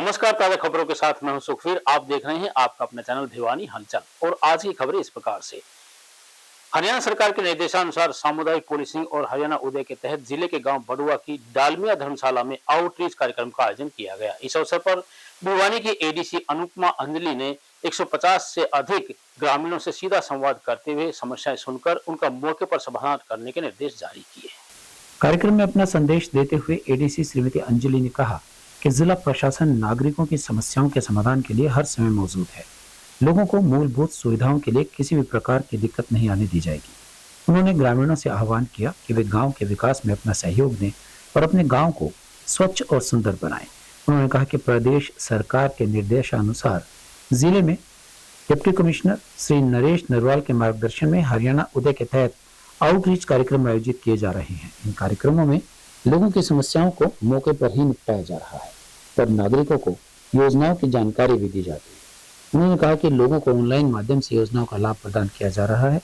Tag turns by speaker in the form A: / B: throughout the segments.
A: नमस्कार, ताजा खबरों के साथ मैं हूं सुखवीर। आप देख रहे हैं आपका अपना चैनल भिवानी हलचल। और आज की खबरें इस प्रकार से। हरियाणा सरकार के निर्देशानुसार सामुदायिक पुलिसिंग और हरियाणा उदय के तहत जिले के गांव बड़ुआ की डालमिया धर्मशाला में आउटरीच कार्यक्रम का आयोजन किया गया। इस अवसर पर भिवानी की एडीसी अनुपमा अंजलि ने 150 से अधिक ग्रामीणों से सीधा संवाद करते हुए समस्याएं सुनकर उनका मौके पर समाधान करने के निर्देश जारी किए।
B: कार्यक्रम में अपना संदेश देते हुए एडीसी श्रीमती अंजलि ने कहा कि जिला प्रशासन नागरिकों की समस्याओं के समाधान के लिए हर समय मौजूद है। लोगों को मूलभूत सुविधाओं के लिए किसी भी प्रकार की दिक्कत नहीं आने दी जाएगी। उन्होंने ग्रामीणों से आह्वान किया कि वे गांव के विकास में अपना सहयोग दें और अपने गांव को स्वच्छ और सुंदर बनाएं। उन्होंने कहा कि प्रदेश सरकार के निर्देशानुसार जिले में डिप्टी कमिश्नर श्री नरेश नरवाल के मार्गदर्शन में हरियाणा उदय के तहत आउटरीच कार्यक्रम आयोजित किए जा रहे हैं। इन कार्यक्रमों में लोगों की समस्याओं को मौके पर ही निपटाया जा रहा है और नागरिकों को योजनाओं की जानकारी भी दी जाती है। उन्होंने कहा कि लोगों को ऑनलाइन माध्यम से योजनाओं का लाभ प्रदान किया जा रहा है।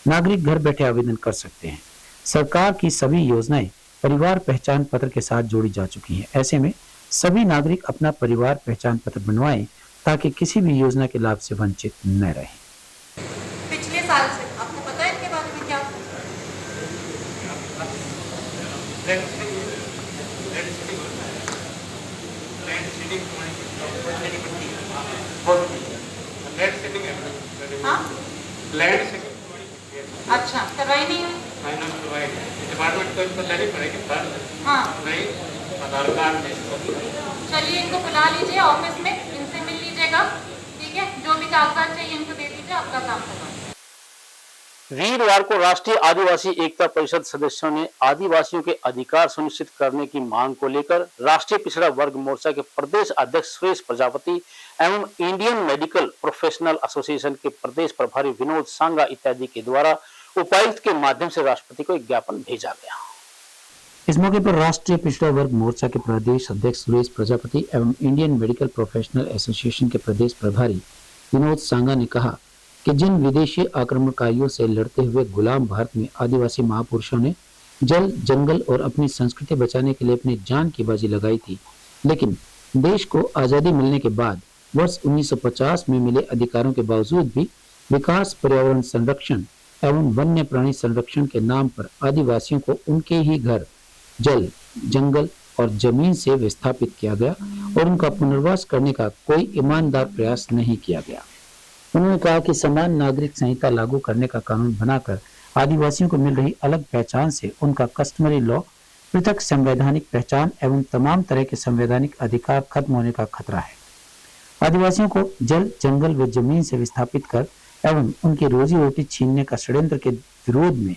B: नागरिक घर बैठे आवेदन कर सकते हैं। सरकार की सभी योजनाएं परिवार पहचान पत्र के साथ जोड़ी जा चुकी हैं। ऐसे में सभी नागरिक अपना परिवार पहचान पत्र बनवाएं ताकि किसी भी योजना के लाभ से वंचित न रहें।
C: पिछले साल से आपको पता है इनके बारे में क्या? हाँ? अच्छा, करवाई नहीं है? हाँ। चलिए इनको बुला लीजिए ऑफिस में, इनसे मिल लीजिएगा, ठीक है? जो भी कागजात चाहिए इनको दे दीजिए, आपका काम होगा।
A: वीरवार को राष्ट्रीय आदिवासी एकता परिषद सदस्यों ने आदिवासियों के अधिकार सुनिश्चित करने की मांग को लेकर राष्ट्रीय पिछड़ा वर्ग मोर्चा के प्रदेश अध्यक्ष सुरेश प्रजापति एवं इंडियन मेडिकल प्रोफेशनल एसोसिएशन के प्रदेश प्रभारी विनोद सांगा इत्यादि के द्वारा उपायुक्त के माध्यम से राष्ट्रपति को एक ज्ञापन भेजा गया।
B: इस मौके पर राष्ट्रीय पिछड़ा वर्ग मोर्चा के प्रदेश अध्यक्ष सुरेश प्रजापति एवं इंडियन मेडिकल प्रोफेशनल एसोसिएशन के प्रदेश प्रभारी विनोद सांगा ने कहा कि जिन विदेशी आक्रमणकारियों से लड़ते हुए गुलाम भारत में आदिवासी महापुरुषों ने जल, जंगल और अपनी संस्कृति बचाने के लिए अपनी जान की बाजी लगाई थी, लेकिन देश को आजादी मिलने के बाद वर्ष 1950 में मिले अधिकारों के बावजूद भी विकास, पर्यावरण संरक्षण एवं वन्य प्राणी संरक्षण के नाम पर आदिवासियों को उनके ही घर, जल, जंगल और जमीन से विस्थापित किया गया और उनका पुनर्वास करने का कोई ईमानदार प्रयास नहीं किया गया। उन्होंने कहा कि समान नागरिक संहिता लागू करने का कानून बनाकर आदिवासियों को मिल रही अलग पहचान से उनका कस्टमरी लॉ, पृथक संवैधानिक पहचान एवं तमाम तरह के संवैधानिक अधिकार खत्म होने का खतरा है। आदिवासियों को जल, जंगल व जमीन से विस्थापित कर एवं उनकी रोजी रोटी छीनने का षड्यंत्र के विरोध में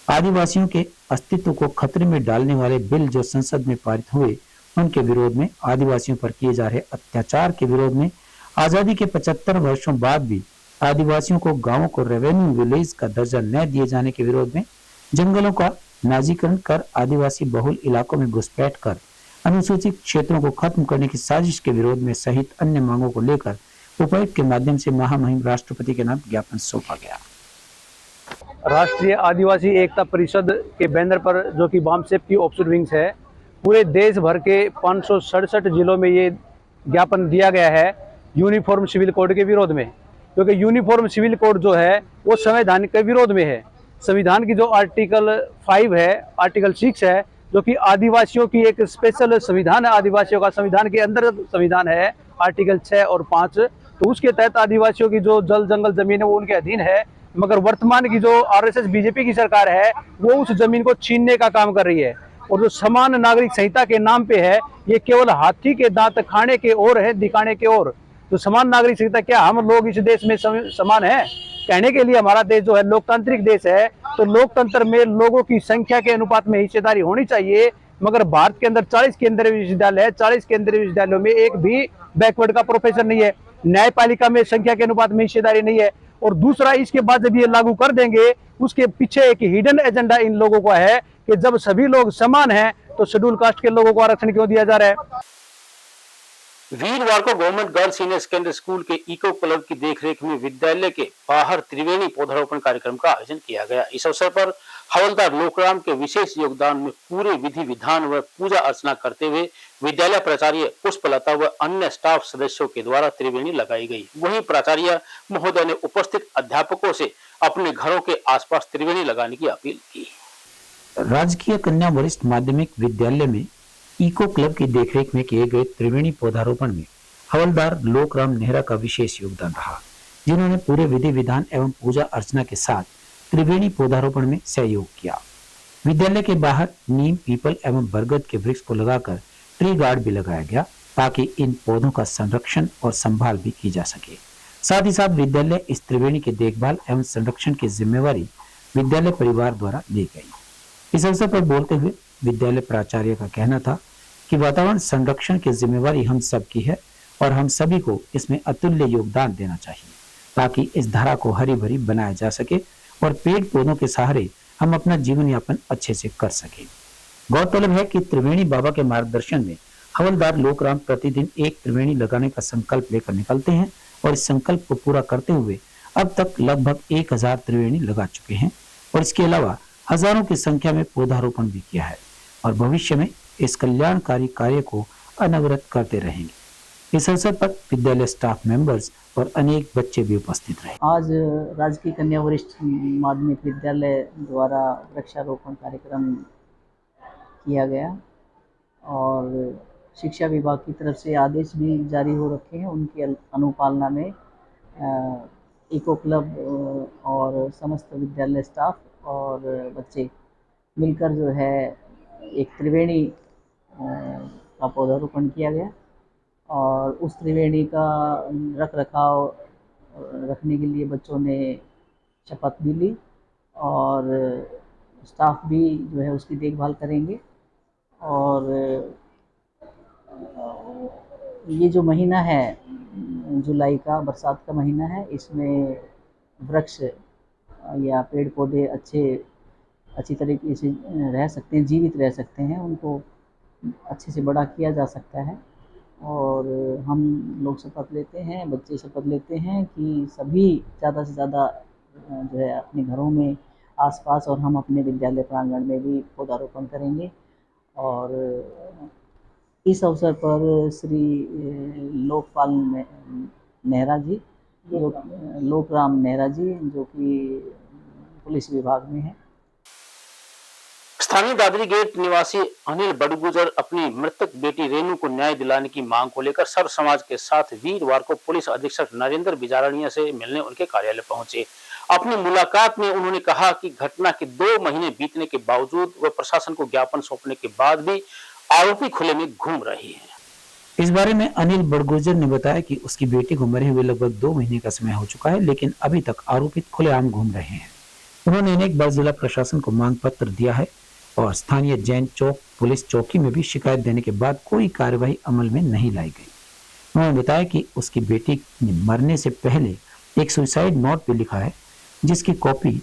B: आदिवासियों के अस्तित्व को खतरे में डालने वाले बिल जो संसद में पारित हुए, उनके विरोध में, आदिवासियों पर किए जा रहे अत्याचार के विरोध में, आजादी के 75 वर्षों बाद भी आदिवासियों को गांवों को रेवेन्यू विलेज का दर्जा न दिए जाने के विरोध में, जंगलों का नाजीकरण कर आदिवासी बहुल इलाकों में घुसपैठ कर अनुसूचित क्षेत्रों को खत्म करने की साजिश के विरोध में सहित अन्य मांगों को लेकर उपायुक्त के माध्यम से महामहिम राष्ट्रपति के नाम ज्ञापन सौंपा गया।
D: राष्ट्रीय आदिवासी एकता परिषद के बैनर पर, जो कि बॉम्ब सेफ्टी ऑफिसर विंग्स है, पूरे देश भर के 567 जिलों में ये ज्ञापन दिया गया है यूनिफॉर्म सिविल कोड के विरोध में। क्योंकि यूनिफॉर्म सिविल कोड जो है वो संवैधान के विरोध में है। संविधान की जो आर्टिकल 5 है, आर्टिकल 6 है, जो कि आदिवासियों की एक स्पेशल संविधान है, आदिवासियों का संविधान के अंदर संविधान है, आर्टिकल 6 और 5, तो उसके तहत आदिवासियों की जो जल, जंगल, जमीन है वो उनके अधीन है। मगर वर्तमान की जो आरएसएस बीजेपी की सरकार है वो उस जमीन को छीनने का काम कर रही है। और जो समान नागरिक संहिता के नाम पे है, ये केवल हाथी के दांत खाने के ओर है, दिखाने के ओर। तो समान नागरिक संहिता, क्या हम लोग इस देश में समान है? कहने के लिए हमारा देश जो है लोकतांत्रिक देश है, तो लोकतंत्र में लोगों की संख्या के अनुपात में हिस्सेदारी होनी चाहिए। मगर भारत के अंदर 40 केंद्रीय विश्वविद्यालय है, 40 केंद्रीय विश्वविद्यालयों में एक भी बैकवर्ड का प्रोफेसर नहीं है। न्यायपालिका में संख्या के अनुपात में हिस्सेदारी नहीं है। और दूसरा, इसके बाद जब ये लागू कर देंगे, उसके पीछे एक हिडन एजेंडा इन लोगों का है कि जब सभी लोग समान हैं तो शेड्यूल कास्ट के लोगों को आरक्षण क्यों दिया जा रहा है।
A: वीरवार को government girls senior secondary school के इको क्लब की देखरेख में विद्यालय के बाहर त्रिवेणी पौधारोपण कार्यक्रम का आयोजन किया गया। इस अवसर पर हवलदार लोकराम के विशेष योगदान में पूरे विधि विधान व पूजा अर्चना करते हुए विद्यालय प्राचार्य पुष्पलता व अन्य स्टाफ सदस्यों के द्वारा त्रिवेणी लगाई गई। वहीं प्राचार्य महोदय ने उपस्थित अध्यापकों से अपने घरों के आसपास त्रिवेणी लगाने की अपील की।
B: राजकीय कन्या वरिष्ठ माध्यमिक विद्यालय में इको क्लब की देखरेख में किए गए त्रिवेणी पौधारोपण में हवलदार लोकराम नेहरा का विशेष योगदान रहा, जिन्होंने पूरे विधि विधान एवं पूजा अर्चना के साथ त्रिवेणी पौधारोपण में सहयोग किया। विद्यालय के बाहर नीम, पीपल एवं बरगद के वृक्ष को लगाकर ट्री गार्ड भी लगाया गया ताकि इन पौधों का संरक्षण और संभाल भी की जा सके। साथ ही साथ विद्यालय इस त्रिवेणी के देखभाल एवं संरक्षण की जिम्मेवारी विद्यालय परिवार द्वारा ली गई। इस अवसर पर बोलते हुए विद्यालय प्राचार्य का कहना था कि वातावरण संरक्षण की जिम्मेवारी हम सब की है और हम सभी को इसमें अतुल्य योगदान देना चाहिए ताकि इस धारा को हरी भरी बनाया जा सके और पेड़ पौधों के सहारे हम अपना जीवन यापन अच्छे से कर सके। गौरतलब है कि त्रिवेणी बाबा के मार्गदर्शन में हवलदार लोकराम प्रतिदिन एक त्रिवेणी लगाने का संकल्प लेकर निकलते हैं और इस संकल्प को पूरा करते हुए अब तक लगभग 1000 त्रिवेणी लगा चुके हैं और इसके अलावा हजारों की संख्या में पौधारोपण भी किया है और भविष्य में इस कल्याणकारी कार्य को अनवरत करते रहेंगे। इस अवसर पर विद्यालय स्टाफ मेंबर्स और अनेक बच्चे भी उपस्थित रहे।
E: आज राजकीय कन्या वरिष्ठ माध्यमिक विद्यालय द्वारा वृक्षारोपण कार्यक्रम किया गया और शिक्षा विभाग की तरफ से आदेश भी जारी हो रखे हैं। उनकी अनुपालना में इको क्लब और समस्त विद्यालय स्टाफ और बच्चे मिलकर जो है एक त्रिवेणी का पौधारोपण किया गया और उस त्रिवेणी का रख रखाव रखने के लिए बच्चों ने शपथ भी ली और स्टाफ भी जो है उसकी देखभाल करेंगे। और ये जो महीना है जुलाई का, बरसात का महीना है, इसमें वृक्ष या पेड़ पौधे अच्छी तरीके से रह सकते हैं, जीवित रह सकते हैं, उनको अच्छे से बड़ा किया जा सकता है। और हम लोग शपथ लेते हैं, बच्चे शपथ लेते हैं कि सभी ज़्यादा से ज़्यादा जो है अपने घरों में आसपास और हम अपने विद्यालय प्रांगण में भी पौधारोपण करेंगे। और इस अवसर पर श्री लोकपाल नेहरा जी, लोकराम नेहरा जी, जो कि पुलिस विभाग में है।
A: स्थानीय दादरी गेट निवासी अनिल बड़गुजर अपनी मृतक बेटी रेनू को न्याय दिलाने की मांग को लेकर सर्व समाज के साथ वीरवार को पुलिस अधीक्षक नरेंद्र बिजारणिया से मिलने उनके कार्यालय पहुंचे। अपनी मुलाकात में उन्होंने कहा कि घटना के 2 महीने बीतने के बावजूद व प्रशासन को ज्ञापन सौंपने के बाद भी आरोपी खुले में घूम रहे हैं।
B: इस बारे में अनिल बड़गुजर ने बताया कि उसकी बेटी को मरे हुए लगभग 2 महीने का समय हो चुका है, लेकिन अभी तक आरोपित खुलेआम घूम रहे हैं। उन्होंने अनेक बार जिला प्रशासन को मांग पत्र दिया है और स्थानीय जैन चौक पुलिस चौकी में भी शिकायत देने के बाद कोई कार्रवाई अमल में नहीं लाई गई। उन्होंने बताया कि उसकी बेटी ने मरने से पहले एक सुसाइड नोट भी लिखा है, जिसकी कॉपी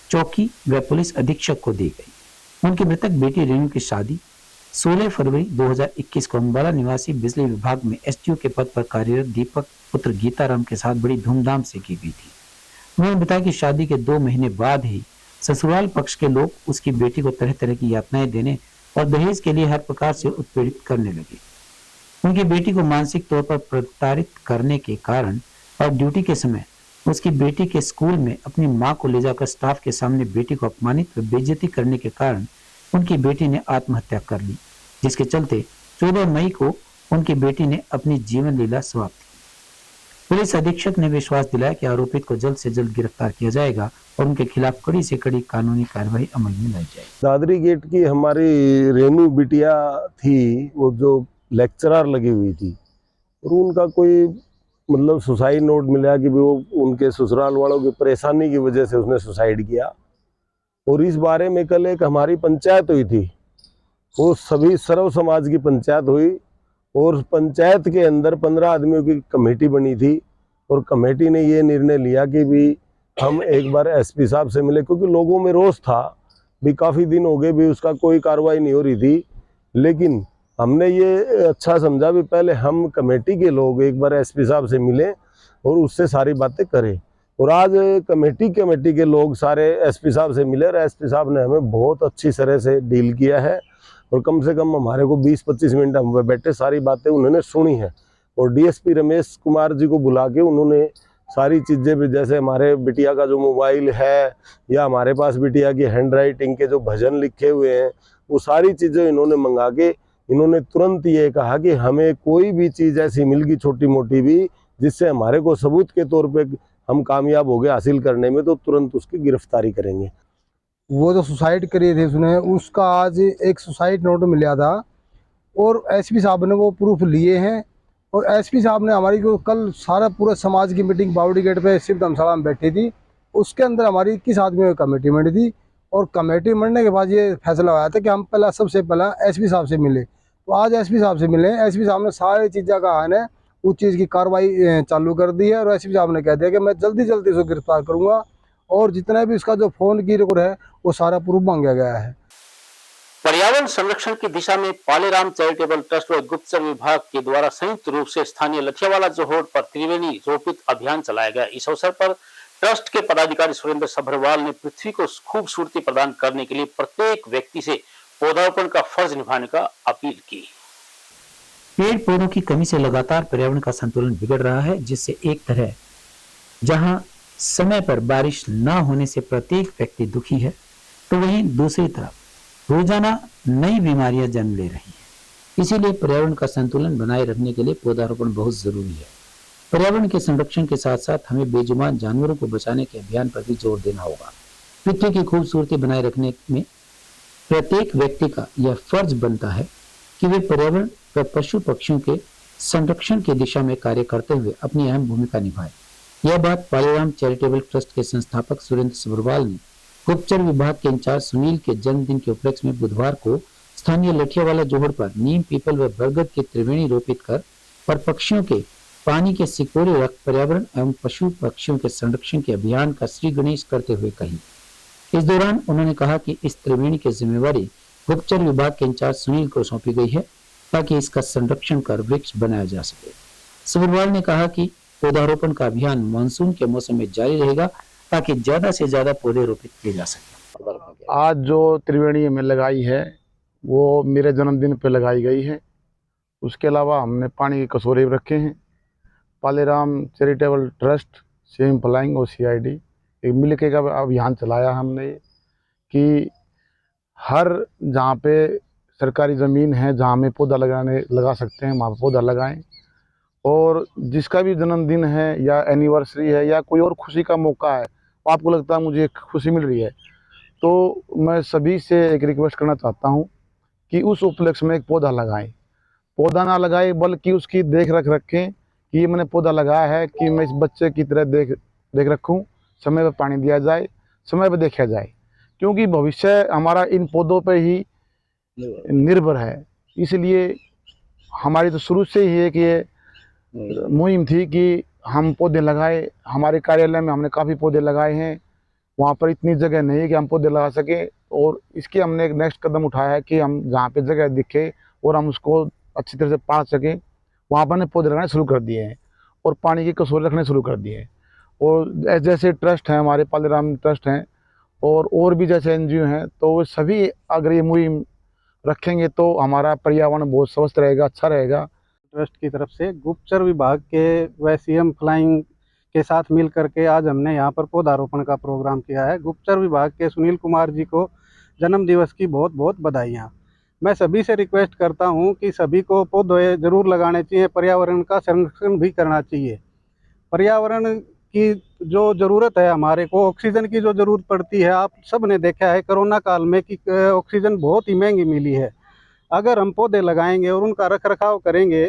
B: चौकी व पुलिस अधीक्षक को दी गई। उनकी मृतक बेटी रेनू की शादी 16 फरवरी 2021 को अम्बाला निवासी बिजली विभाग में एसडीओ के पद पर कार्यरत दीपक पुत्र गीताराम के साथ बड़ी धूमधाम से की गई थी। उन्होंने बताया कि शादी के 2 महीने बाद ही ससुराल पक्ष के लोग उसकी बेटी को तरह तरह की यातनाएं देने और दहेज के लिए हर प्रकार से उत्पीड़ित करने लगे। उनकी बेटी को मानसिक तौर पर प्रताड़ित करने के कारण और ड्यूटी के समय उसकी बेटी के स्कूल में अपनी मां को ले जाकर स्टाफ के सामने बेटी को अपमानित व बेइज्जती करने के कारण उनकी बेटी ने आत्महत्या कर ली, जिसके चलते 14 मई को उनकी बेटी ने अपनी जीवन लीला समाप्त की। पुलिस अधीक्षक ने विश्वास दिलाया कि आरोपित को जल्द से जल्द गिरफ्तार किया जाएगा और उनके खिलाफ कड़ी से कड़ी कानूनी कार्रवाई अमल में लाई जाएगी।
F: दादरी गेट की हमारी रेनू बिटिया थी, वो जो लेक्चरर लगी हुई थी, और उनका कोई मतलब सुसाइड नोट मिला कि वो उनके ससुराल वालों की परेशानी की वजह से उसने सुसाइड किया। और इस बारे में कल एक हमारी पंचायत हुई थी, वो सभी सर्व समाज की पंचायत हुई और पंचायत के अंदर 15 आदमियों की कमेटी बनी थी और कमेटी ने ये निर्णय लिया कि भी हम एक बार एसपी साहब से मिले, क्योंकि लोगों में रोष था भी, काफ़ी दिन हो गए भी उसका कोई कार्रवाई नहीं हो रही थी। लेकिन हमने ये अच्छा समझा भी पहले हम कमेटी के लोग एक बार एसपी साहब से मिलें और उससे सारी बातें करें। और आज कमेटी के लोग सारे एसपी साहब से मिले और एसपी साहब ने हमें बहुत अच्छी तरह से डील किया है और कम से कम हमारे को 20-25 मिनट हम बैठे सारी बातें उन्होंने सुनी है। और डीएसपी रमेश कुमार जी को बुला के उन्होंने सारी चीज़ें भी, जैसे हमारे बिटिया का जो मोबाइल है या हमारे पास बिटिया की हैंड राइटिंग के जो भजन लिखे हुए हैं, वो सारी चीज़ें इन्होंने मंगा के इन्होंने तुरंत ये कहा कि हमें कोई भी चीज़ ऐसी मिल गई छोटी मोटी भी जिससे हमारे को सबूत के तौर पे हम कामयाब हो गए हासिल करने में, तो तुरंत उसकी गिरफ्तारी करेंगे।
G: वो जो सुसाइड करी थी उसने, उसका आज एक सुसाइड नोट मिला था और एसपी साहब ने वो प्रूफ लिए हैं। और एसपी साहब ने हमारी को कल सारा पूरा समाज की मीटिंग बावड़ी गेट पे शिव धर्मशाला में बैठी थी, उसके अंदर हमारी 21 आदमियों की कमेटी बनी थी। और कमेटी बनने के बाद ये फैसला आया था कि हम पहला सबसे पहला एसपी साहब से मिले। तो आज एसपी साहब से मिले, एसपी साहब ने सारी चीज़ें का है उस चीज़ की कार्रवाई चालू कर दी है। और एसपी साहब ने कह दिया कि मैं जल्दी जल्दी उसको गिरफ्तार करूँगा और जितना भी उसका जो फ़ोन की रिकॉर्ड है वो सारा प्रूफ मांगा गया है।
A: पर्यावरण संरक्षण की दिशा में पालेराम चैरिटेबल ट्रस्ट व गुप्तचर विभाग के द्वारा संयुक्त रूप से स्थानीय लठियावाला जोहड़ पर त्रिवेणी रोपित अभियान चलाया गया। इस अवसर पर ट्रस्ट के पदाधिकारी सुरेंद्र सभरवाल ने पृथ्वी को खूबसूरती प्रदान करने के लिए प्रत्येक व्यक्ति से पौधारोपण का फर्ज निभाने का अपील की।
B: पेड़ पौधों की कमी से लगातार पर्यावरण का संतुलन बिगड़ रहा है, जिससे एक तरह जहां समय पर बारिश न होने से प्रत्येक व्यक्ति दुखी है, तो वहीं दूसरी तरफ रोजाना नई बीमारियां जन्म ले रही हैं। इसीलिए पर्यावरण का संतुलन बनाए रखने के लिए पौधारोपण बहुत जरूरी है। पर्यावरण के संरक्षण के साथ साथ हमें बेजुबान जानवरों को बचाने के अभियान पर भी जोर देना होगा। पृथ्वी की खूबसूरती बनाए रखने में प्रत्येक व्यक्ति का यह फर्ज बनता है कि वे पर्यावरण व पशु पक्षियों के संरक्षण की दिशा में कार्य करते हुए अपनी अहम भूमिका निभाएं। यह बात पालेराम चैरिटेबल ट्रस्ट के संस्थापक सुरेंद्र सभरवाल ने गुप्तचर विभाग के इंचार्ज सुनील के जन्मदिन के उपलक्ष्य में बुधवार को स्थानीय लठियावाला जोहड़ पर नीम, पीपल व बरगद की त्रिवेणी रोपित कर और पक्षियों के पानी के सिकोरे रख पर्यावरण एवं पशु पक्षियों के संरक्षण के अभियान का श्री गणेश करते हुए कही। इस दौरान उन्होंने कहा कि इस त्रिवेणी की जिम्मेवारी गुप्तचर विभाग के इंचार्ज सुनील को सौंपी गई है ताकि इसका संरक्षण कर वृक्ष बनाया जा सके। सभरवाल ने कहा कि पौधारोपण का अभियान मानसून के मौसम में जारी रहेगा ताकि ज्यादा से ज्यादा पौधे रोपित किए जा सके।
G: आज जो त्रिवेणी में लगाई है वो मेरे जन्मदिन पे लगाई गई है। उसके अलावा हमने पानी के कसूरे रखे हैं। Paleram charitable trust, same flying और सीआईडी एक मिलके का अभियान चलाया हमने कि हर जहाँ पे सरकारी ज़मीन है जहाँ में पौधा लगा सकते हैं वहाँ पौधा लगाएं। और जिसका भी जन्मदिन है या एनिवर्सरी है या कोई और खुशी का मौका है, आपको लगता है मुझे खुशी मिल रही है, तो मैं सभी से एक रिक्वेस्ट करना चाहता हूँ कि उस उपलक्ष्य में एक पौधा लगाएं। पौधा ना लगाएं बल्कि उसकी देख रेख रखें कि ये मैंने पौधा लगाया है कि मैं इस बच्चे की तरह देख रखूँ, समय पर पानी दिया जाए, समय पर देखा जाए, क्योंकि भविष्य हमारा इन पौधों पर ही निर्भर है। इसलिए हमारी तो शुरू से ही एक ये मुहिम थी कि हम पौधे लगाए। हमारे कार्यालय में हमने काफ़ी पौधे लगाए हैं, वहाँ पर इतनी जगह नहीं है कि हम पौधे लगा सकें। और इसके हमने एक नेक्स्ट कदम उठाया है कि हम जहाँ पे जगह दिखे और हम उसको अच्छी तरह से पाल सकें, वहाँ पर हमने पौधे लगाने शुरू कर दिए हैं और पानी की कसूर रखने शुरू कर दिए हैं। और जैसे ट्रस्ट हैं हमारे, पालेराम ट्रस्ट हैं और भी जैसे NGO हैं, तो वो सभी अगर ये मुहिम रखेंगे तो हमारा पर्यावरण बहुत स्वस्थ रहेगा, अच्छा रहेगा।
H: ट्रस्ट की तरफ से गुप्तचर विभाग के व CM फ्लाइंग के साथ मिल करके आज हमने यहाँ पर पौधारोपण का प्रोग्राम किया है। गुप्तचर विभाग के सुनील कुमार जी को जन्म दिवस की बहुत बहुत बधाइयाँ। मैं सभी से रिक्वेस्ट करता हूँ कि सभी को पौधे ज़रूर लगाने चाहिए, पर्यावरण का संरक्षण भी करना चाहिए। पर्यावरण की जो ज़रूरत है, हमारे को ऑक्सीजन की जो ज़रूरत पड़ती है, आप सब ने देखा है कोरोना काल में कि ऑक्सीजन बहुत ही महंगी मिली है। अगर हम पौधे लगाएंगे और उनका रख रखाव करेंगे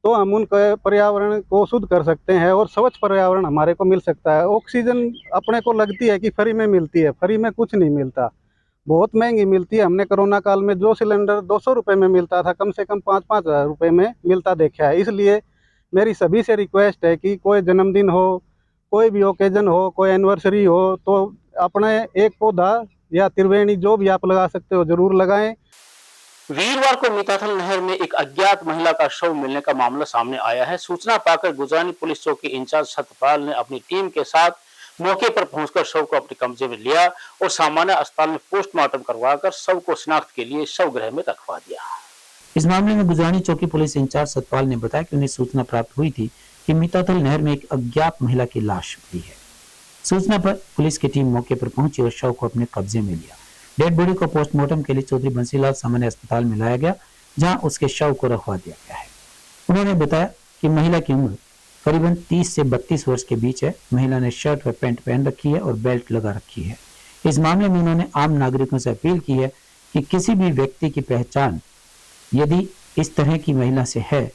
H: तो हम उनके पर्यावरण को शुद्ध कर सकते हैं और स्वच्छ पर्यावरण हमारे को मिल सकता है। ऑक्सीजन अपने को लगती है कि फ्री में मिलती है, फ्री में कुछ नहीं मिलता, बहुत महंगी मिलती है। हमने कोरोना काल में जो सिलेंडर 200 रुपये में मिलता था, कम से कम 5-5 हज़ार रुपये में मिलता देखा है। इसलिए मेरी सभी से रिक्वेस्ट है कि कोई जन्मदिन हो, कोई भी ओकेजन हो, कोई एनिवर्सरी हो, तो अपने एक पौधा या त्रिवेणी जो भी आप लगा सकते हो ज़रूर लगाएं।
A: वीरवार को मीताथल नहर में एक अज्ञात महिला का शव मिलने का मामला सामने आया है। सूचना पाकर गुजरानी पुलिस चौकी इंचार्ज सतपाल ने अपनी टीम के साथ मौके पर पहुंचकर शव को अपने कब्जे में लिया और सामान्य अस्पताल में पोस्टमार्टम करवाकर शव को शिनाख्त के लिए शव गृह में रखवा दिया।
B: इस मामले में गुजरानी चौकी पुलिस इंचार्ज सतपाल ने बताया कि उन्हें सूचना प्राप्त हुई थी कि मीताथल नहर में एक अज्ञात महिला की लाश मिली है। सूचना पर पुलिस की टीम मौके पर पहुंची और शव को अपने कब्जे में लिया। डेड बॉडी को पोस्टमार्टम के लिए चौधरी बंसीलाल सामान्य अस्पताल में लाया गया, जहां उसके शव को रखवा दिया गया है। उन्होंने बताया कि महिला की उम्र करीबन 30 से 32 वर्ष के बीच है। महिला ने शर्ट व पैंट पहन रखी है और बेल्ट लगा रखी है। इस मामले में उन्होंने आम नागरिकों से अपील की है कि किसी भी व्यक्ति की पहचान यदि इस तरह की महिला से है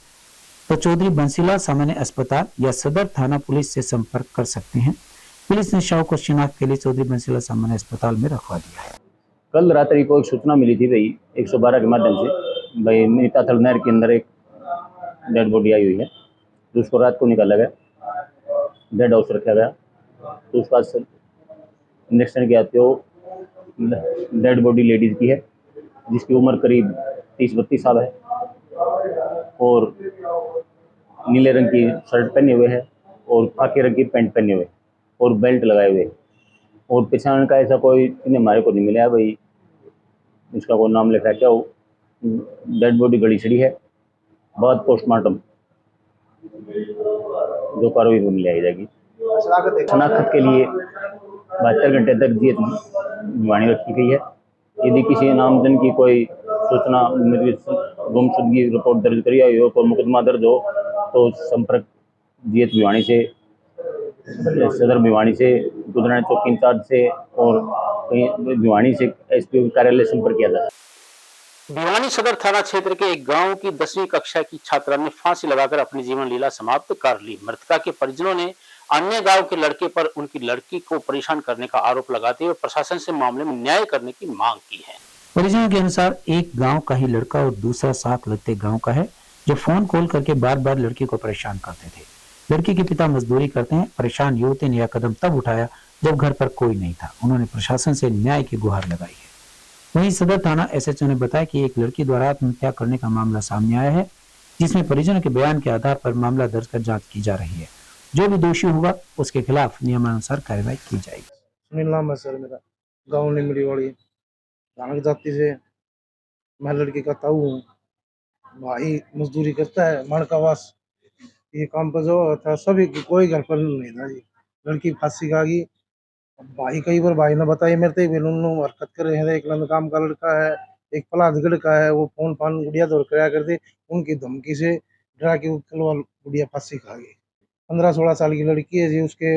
B: तो चौधरी बंसीलाल सामान्य अस्पताल या सदर थाना पुलिस से संपर्क कर सकते हैं। पुलिस ने शव को शिनाख्त के लिए चौधरी बंसीलाल सामान्य अस्पताल में रखवा दिया है।
I: कल रात्रि को एक सूचना मिली थी भाई 112 के माध्यम से भाई मीताथल नहर के अंदर एक डेड बॉडी आई हुई है, तो उसको रात को निकाला गया, डेड हाउस रखा गया। तो उसका इंजेक्शन किया तो डेड बॉडी लेडीज की है, जिसकी उम्र करीब 30-32 साल है और नीले रंग की शर्ट पहने हुए है और खाकी रंग की पैंट पहने हुए और बेल्ट लगाए हुए। और पहचान का ऐसा कोई हमारे को नहीं मिला है भाई, इसका कोई नाम लिखा है क्या हो। डेड बॉडी गड़ी छड़ी है, बाद पोस्टमार्टम जो कार्रवाई को मिलाई जाएगी। शनाख्त के लिए 72 घंटे तक जीएच भिवानी रखी गई है। यदि किसी नामजन की कोई सूचना गुमशुदगी रिपोर्ट दर्ज करी आई हो, कोई मुकदमा दर्ज हो, तो संपर्क जीएच भिवानी से, सदर भिवानी से, गुजरानी चौकी इंचार्ज से और भिवानी से एसपी कार्यालय संपर्क किया जाए।
A: भिवानी सदर थाना क्षेत्र के एक गांव की 10वीं कक्षा की छात्रा ने फांसी लगाकर अपनी जीवन लीला समाप्त कर ली। मृतका के परिजनों ने अन्य गांव के लड़के पर उनकी लड़की को परेशान करने का आरोप लगाते हुए प्रशासन से मामले में न्याय करने की मांग की है।
B: परिजनों के अनुसार एक गांव का ही लड़का और दूसरा साथ लगते गांव का है, जो फोन कॉल करके बार बार लड़की को परेशान करते थे। लड़की के पिता मजदूरी करते हैं। परेशान युवती ने यह कदम तब उठाया जब घर पर कोई नहीं था। उन्होंने प्रशासन से न्याय की गुहार लगाई है। वहीं सदर थाना एसएचओ ने बताया कि एक लड़की द्वारा आत्महत्या करने का मामला सामने आया है, जिसमें परिजनों के बयान के आधार पर मामला दर्ज कर जांच की जा रही है। जो भी दोषी होगा उसके खिलाफ नियमानुसार कार्रवाई की जाएगी।
J: सुनील नाम है सर मेरा, गाँव निमड़ी वाली धानक जाति से। मैं लड़की का ताऊ हूँ। भाई मजदूरी करता है माणकावास, ये काम पर जो था सभी कोई घर पर नहीं था जी। लड़की फांसी खा गई। भाई कई बार भाई ने बताया मेरे तो हरकत कर रहे हैं। एक लंद काम का लड़का है, एक पलादगढ़ का है, वो फोन फान गुड़िया दौड़ कराया करते, उनकी धमकी से डरा के गुड़िया फांसी खा गई। 15-16 साल की लड़की है जी। उसके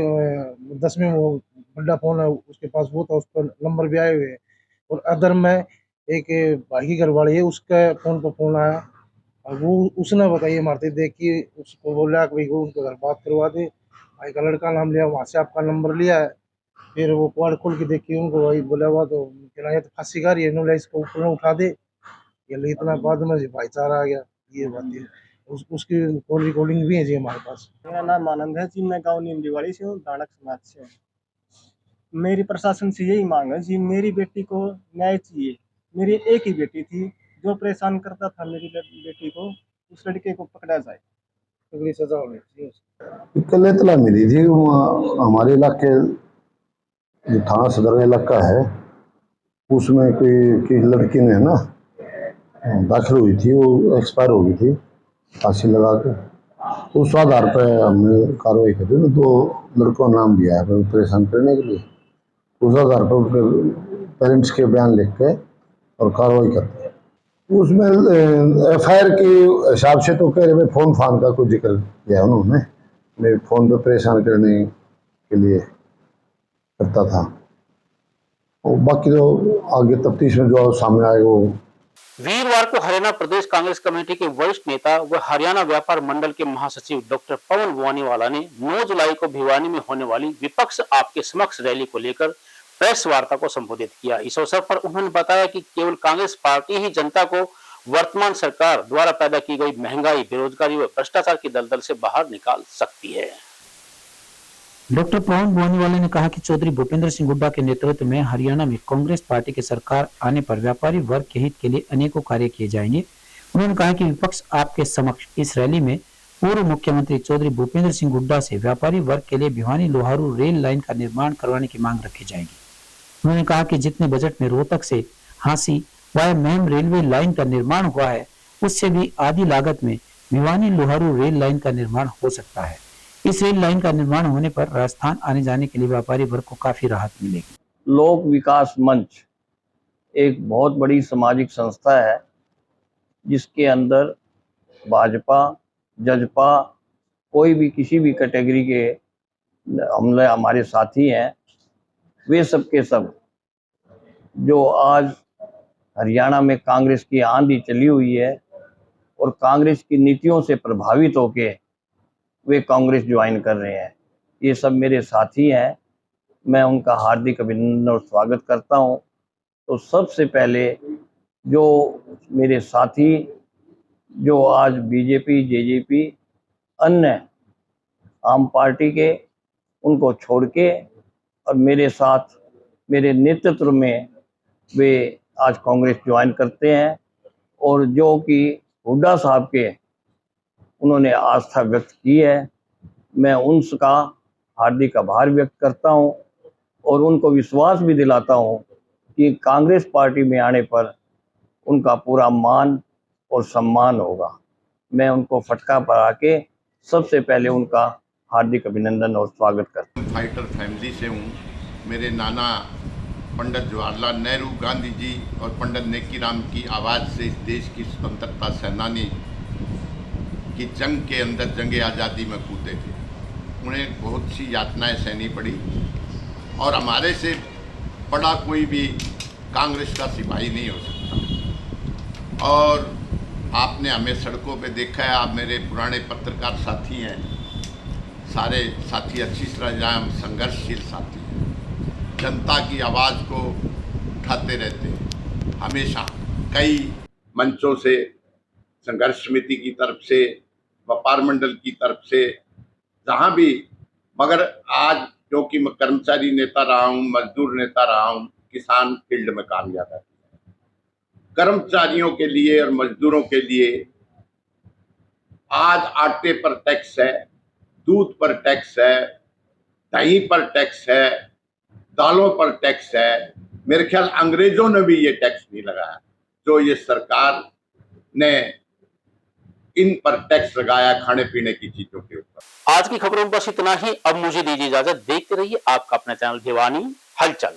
J: 10वीं में वो बड़ा फोन है उसके पास, वो था, उस पर नंबर भी आए हुए हैं। और अदर में एक भाई की घरवाली है, उसके फोन पर फोन आया और वो उसने बताइए मारते देख कि उसको बोला कि भाई वो उनके घर बात करवा दे। भाई का लड़का नाम लिया, वहाँ से आपका नंबर लिया है। फिर वो क्वाड खोल के देखी उनको, भाई बोला हुआ तो कहना ये तो फांसी खा रही है, नो इसको ऊपर उठा दे। ये इतना बाद में भाईचारा आ गया। ये बात है, उसकी कॉल रिकॉर्डिंग भी है जी हमारे पास।
K: मेरा नाम आनंद है जी, मैं गाँव नीमलीवाड़ी से हूँ, दानक समाज से। मेरी प्रशासन से यही मांग है जी, मेरी बेटी को न्याय चाहिए। मेरी एक ही बेटी थी, जो परेशान करता था मेरी बेटी को, उस लड़के को पकड़ा जाए, अगली सजा होनी चाहिए।
F: कल इतला मिली थी हमारे इलाके जो थाना सदर इलाका है, उसमें कोई लड़की ने ना दाखिल हुई थी, वो एक्सपायर हो गई थी फांसी लगा के। तो उस आधार पर हमने कार्रवाई कर दी। 2 लड़कों का नाम दिया है परेशान करने के लिए। उस आधार पर उनके पेरेंट्स के बयान लिख के और कार्रवाई करते हैं। उसमें एफआईआर के हिसाब से तो कह रहे फोन फान का कुछ जिक्र किया उन्होंने, मेरे फोन पे परेशान करने के लिए करता था। और बाकी तो आगे तफ्तीश में जो सामने आए वो।
A: वीरवार को हरियाणा प्रदेश कांग्रेस कमेटी के वरिष्ठ नेता व हरियाणा व्यापार मंडल के महासचिव डॉक्टर पवन बुआनीवाला ने 9 जुलाई को भिवानी में होने वाली विपक्ष आपके समक्ष रैली को लेकर प्रेस वार्ता को संबोधित किया। इस अवसर पर उन्होंने बताया कि केवल कांग्रेस पार्टी ही जनता को वर्तमान सरकार द्वारा पैदा की गई महंगाई, बेरोजगारी व भ्रष्टाचार की दलदल से बाहर निकाल सकती है।
B: डॉक्टर पवन बोनीवाला ने कहा कि चौधरी भूपेंद्र सिंह हुड्डा के नेतृत्व में हरियाणा में कांग्रेस पार्टी की सरकार आने पर व्यापारी वर्ग के हित के लिए अनेकों कार्य किए जाएंगे। उन्होंने कहा कि विपक्ष आपके समक्ष इस रैली में पूर्व मुख्यमंत्री चौधरी भूपेंद्र सिंह हुड्डा से व्यापारी वर्ग के लिए भिवानी लोहारू रेल लाइन का निर्माण करवाने की मांग रखी जाएगी। उन्होंने कहा कि जितने बजट में रोहतक से Hansi via Maham railway line का निर्माण हुआ है, उससे भी आधी लागत में भिवानी लोहारू रेल लाइन का निर्माण हो सकता है। इस रेल लाइन का निर्माण होने पर राजस्थान आने जाने के लिए व्यापारी वर्ग को काफी राहत मिलेगी।
L: लोक विकास मंच एक बहुत बड़ी सामाजिक संस्था है जिसके अंदर भाजपा, जजपा, कोई भी किसी भी कैटेगरी के हमारे साथी हैं, वे सब के सब जो आज हरियाणा में कांग्रेस की आंधी चली हुई है और कांग्रेस की नीतियों से प्रभावित होके वे कांग्रेस ज्वाइन कर रहे हैं, ये सब मेरे साथी हैं। मैं उनका हार्दिक अभिनंदन और स्वागत करता हूं। तो सबसे पहले जो मेरे साथी जो आज बीजेपी, जेजेपी, अन्य आम पार्टी के, उनको छोड़ के और मेरे साथ मेरे नेतृत्व में वे आज कांग्रेस ज्वाइन करते हैं और जो कि हुड्डा साहब के उन्होंने आस्था व्यक्त की है, मैं उनका हार्दिक आभार व्यक्त करता हूं और उनको विश्वास भी दिलाता हूं कि कांग्रेस पार्टी में आने पर उनका पूरा मान और सम्मान होगा। मैं उनको फटका पड़ा के सबसे पहले उनका हार्दिक अभिनंदन और स्वागत करता हूं।
M: फाइटर फैमिली से हूँ। मेरे नाना पंडित जवाहरलाल नेहरू, गांधी जी और पंडित नेकीराम की आवाज़ से इस देश की स्वतंत्रता सेनानी की जंग के अंदर जंग आज़ादी में कूदे थे। उन्हें बहुत सी यातनाएं सहनी पड़ी और हमारे से बड़ा कोई भी कांग्रेस का सिपाही नहीं हो सकता। और आपने हमें सड़कों पे देखा है, आप मेरे पुराने पत्रकार साथी हैं, सारे साथी अच्छी तरह जाए, हम संघर्षशील साथी हैं, जनता की आवाज़ को उठाते रहते हैं हमेशा। कई मंचों से, संघर्ष समिति की तरफ से, व्यापार मंडल की तरफ से, जहाँ भी, मगर आज क्योंकि मैं कर्मचारी नेता रहा हूँ, मजदूर नेता रहा हूँ, किसान फील्ड में कामयाब है। कर्मचारियों के लिए और मजदूरों के लिए आज आटे पर टैक्स है, दूध पर टैक्स है, दही पर टैक्स है, दालों पर टैक्स है। मेरे ख्याल अंग्रेजों ने भी ये टैक्स नहीं लगाया जो ये सरकार ने इन पर टैक्स लगाया खाने पीने की चीजों के ऊपर।
A: आज की खबरों में बस इतना ही। अब मुझे दीजिए इजाजत। देखते रहिए आपका अपना चैनल भिवानी हलचल।